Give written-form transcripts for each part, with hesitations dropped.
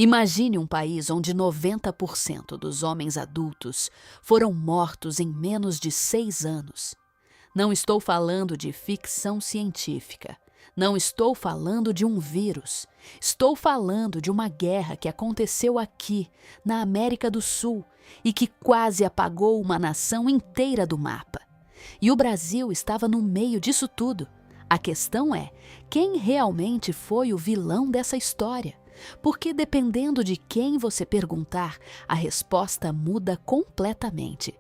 Imagine um país onde 90% dos homens adultos foram mortos em menos de 6 anos. Não estou falando de ficção científica. Não estou falando de um vírus. Estou falando de uma guerra que aconteceu aqui, na América do Sul, e que quase apagou uma nação inteira do mapa. E o Brasil estava no meio disso tudo. A questão é, quem realmente foi o vilão dessa história? Porque dependendo de quem você perguntar, a resposta muda completamente.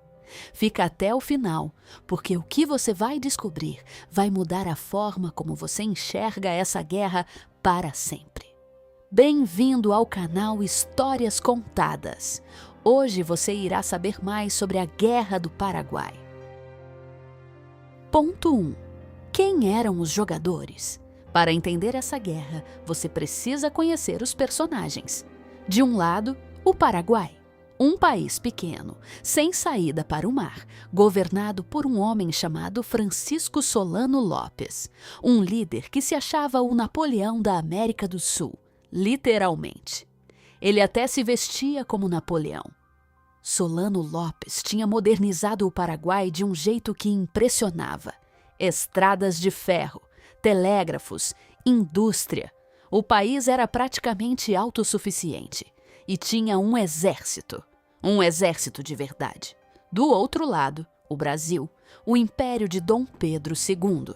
Fica até o final, porque o que você vai descobrir vai mudar a forma como você enxerga essa guerra para sempre. Bem-vindo ao canal Histórias Contadas. Hoje você irá saber mais sobre a Guerra do Paraguai. Ponto 1. Quem eram os jogadores? Para entender essa guerra, você precisa conhecer os personagens. De um lado, o Paraguai. Um país pequeno, sem saída para o mar, governado por um homem chamado Francisco Solano Lopes, um líder que se achava o Napoleão da América do Sul, literalmente. Ele até se vestia como Napoleão. Solano Lopes tinha modernizado o Paraguai de um jeito que impressionava. Estradas de ferro, telégrafos, indústria. O país era praticamente autossuficiente e tinha um exército de verdade. Do outro lado, o Brasil, o império de Dom Pedro II,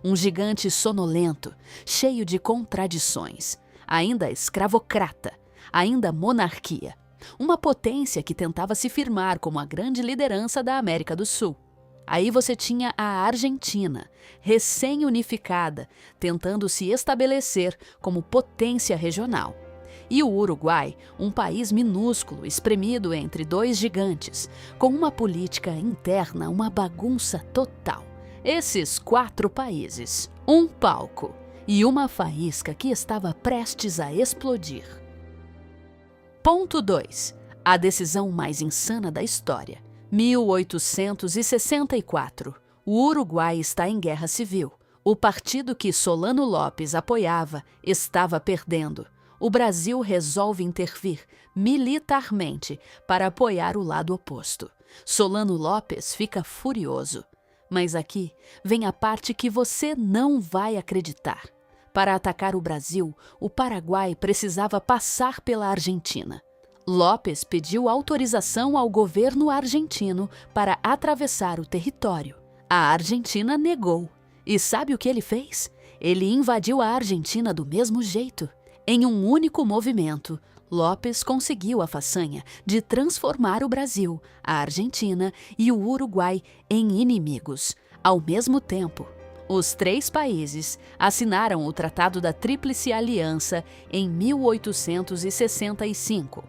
um gigante sonolento, cheio de contradições, ainda escravocrata, ainda monarquia, uma potência que tentava se firmar como a grande liderança da América do Sul. Aí você tinha a Argentina, recém-unificada, tentando se estabelecer como potência regional. E o Uruguai, um país minúsculo, espremido entre dois gigantes, com uma política interna, uma bagunça total. Esses 4 países, um palco e uma faísca que estava prestes a explodir. Ponto 2. A decisão mais insana da história. 1864. O Uruguai está em guerra civil. O partido que Solano Lopes apoiava estava perdendo. O Brasil resolve intervir militarmente para apoiar o lado oposto. Solano Lopes fica furioso. Mas aqui vem a parte que você não vai acreditar. Para atacar o Brasil, o Paraguai precisava passar pela Argentina. Lopes pediu autorização ao governo argentino para atravessar o território. A Argentina negou. E sabe o que ele fez? Ele invadiu a Argentina do mesmo jeito. Em um único movimento, Lopes conseguiu a façanha de transformar o Brasil, a Argentina e o Uruguai em inimigos. Ao mesmo tempo, os 3 países assinaram o Tratado da Tríplice Aliança em 1865.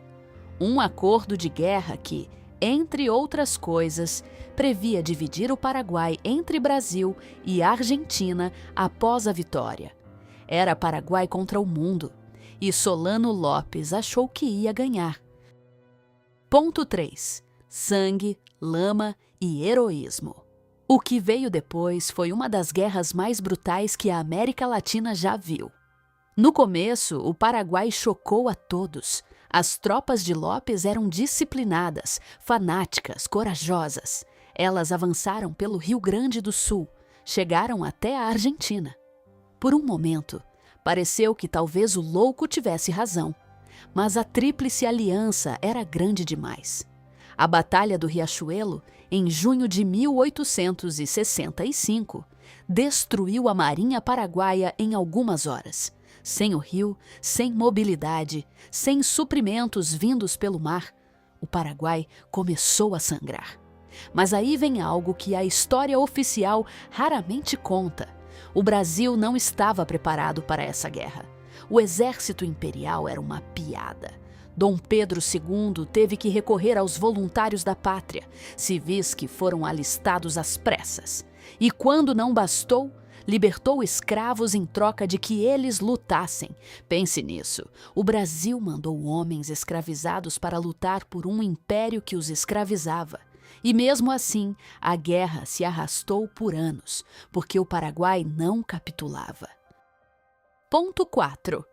Um acordo de guerra que, entre outras coisas, previa dividir o Paraguai entre Brasil e Argentina após a vitória. Era Paraguai contra o mundo, e Solano Lopes achou que ia ganhar. Ponto 3. Sangue, lama e heroísmo. O que veio depois foi uma das guerras mais brutais que a América Latina já viu. No começo, o Paraguai chocou a todos. As tropas de Lopes eram disciplinadas, fanáticas, corajosas. Elas avançaram pelo Rio Grande do Sul, chegaram até a Argentina. Por um momento, pareceu que talvez o louco tivesse razão, mas a Tríplice Aliança era grande demais. A Batalha do Riachuelo, em junho de 1865, destruiu a Marinha Paraguaia em algumas horas. Sem o rio, sem mobilidade, sem suprimentos vindos pelo mar, o Paraguai começou a sangrar. Mas aí vem algo que a história oficial raramente conta. O Brasil não estava preparado para essa guerra. O exército imperial era uma piada. Dom Pedro II teve que recorrer aos voluntários da pátria, civis que foram alistados às pressas. E quando não bastou, libertou escravos em troca de que eles lutassem. Pense nisso. O Brasil mandou homens escravizados para lutar por um império que os escravizava. E mesmo assim, a guerra se arrastou por anos, porque o Paraguai não capitulava. Ponto 4.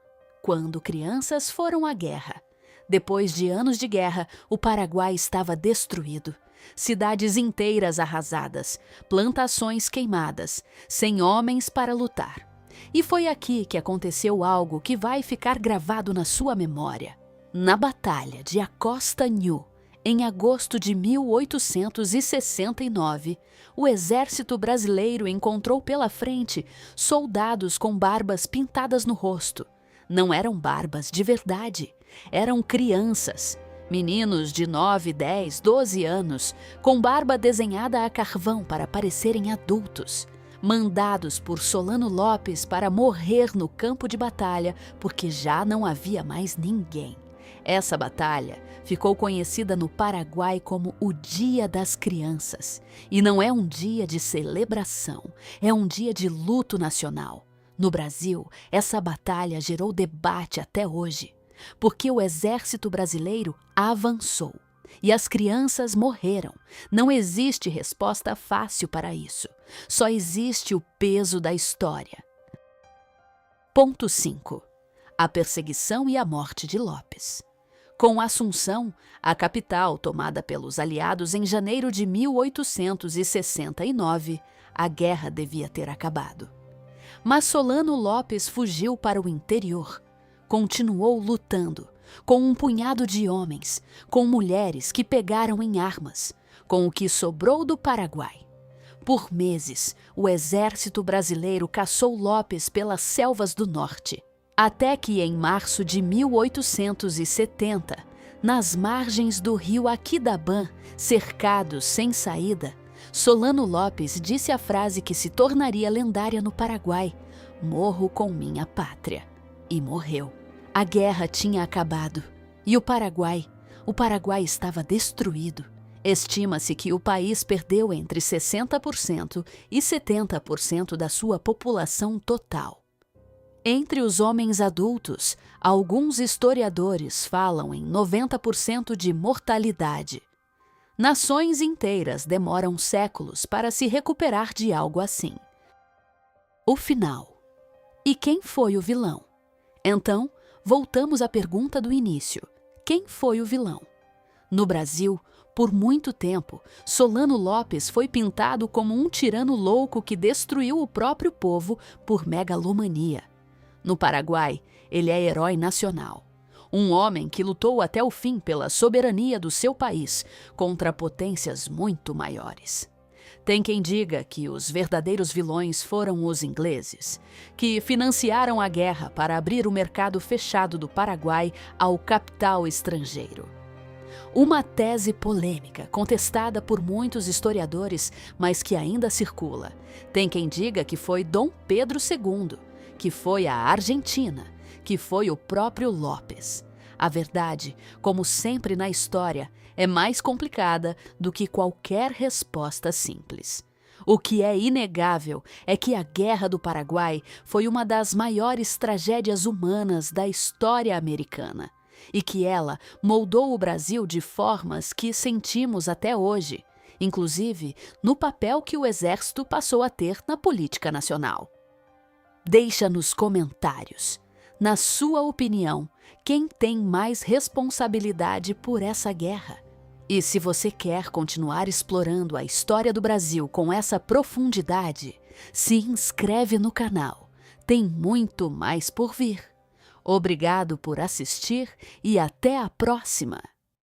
Quando crianças foram à guerra. Depois de anos de guerra, o Paraguai estava destruído. Cidades inteiras arrasadas, plantações queimadas, sem homens para lutar. E foi aqui que aconteceu algo que vai ficar gravado na sua memória. Na Batalha de Acosta Nhu, em agosto de 1869, o exército brasileiro encontrou pela frente soldados com barbas pintadas no rosto. Não eram barbas de verdade, eram crianças. Meninos de 9, 10, 12 anos, com barba desenhada a carvão para parecerem adultos, mandados por Solano Lopes para morrer no campo de batalha, porque já não havia mais ninguém. Essa batalha ficou conhecida no Paraguai como o Dia das Crianças. E não é um dia de celebração, é um dia de luto nacional. No Brasil, essa batalha gerou debate até hoje, porque o exército brasileiro avançou e as crianças morreram. Não existe resposta fácil para isso. Só existe o peso da história. Ponto 5. A perseguição e a morte de Lopes. Com Assunção, a capital tomada pelos aliados em janeiro de 1869, a guerra devia ter acabado. Mas Solano Lopes fugiu para o interior. Continuou lutando, com um punhado de homens, com mulheres que pegaram em armas, com o que sobrou do Paraguai. Por meses, o exército brasileiro caçou Lopes pelas selvas do norte, até que em março de 1870, nas margens do rio Aquidabã, cercados sem saída, Solano Lopes disse a frase que se tornaria lendária no Paraguai: "Morro com minha pátria." E morreu. A guerra tinha acabado. E o Paraguai estava destruído. Estima-se que o país perdeu entre 60% e 70% da sua população total. Entre os homens adultos, alguns historiadores falam em 90% de mortalidade. Nações inteiras demoram séculos para se recuperar de algo assim. O final. E quem foi o vilão? Então, voltamos à pergunta do início. Quem foi o vilão? No Brasil, por muito tempo, Solano Lopes foi pintado como um tirano louco que destruiu o próprio povo por megalomania. No Paraguai, ele é herói nacional. Um homem que lutou até o fim pela soberania do seu país contra potências muito maiores. Tem quem diga que os verdadeiros vilões foram os ingleses, que financiaram a guerra para abrir o mercado fechado do Paraguai ao capital estrangeiro. Uma tese polêmica, contestada por muitos historiadores, mas que ainda circula. Tem quem diga que foi Dom Pedro II, que foi a Argentina, que foi o próprio Lopes. A verdade, como sempre na história, é mais complicada do que qualquer resposta simples. O que é inegável é que a Guerra do Paraguai foi uma das maiores tragédias humanas da história americana e que ela moldou o Brasil de formas que sentimos até hoje, inclusive no papel que o Exército passou a ter na política nacional. Deixa nos comentários, na sua opinião, quem tem mais responsabilidade por essa guerra? E se você quer continuar explorando a história do Brasil com essa profundidade, se inscreve no canal. Tem muito mais por vir. Obrigado por assistir e até a próxima!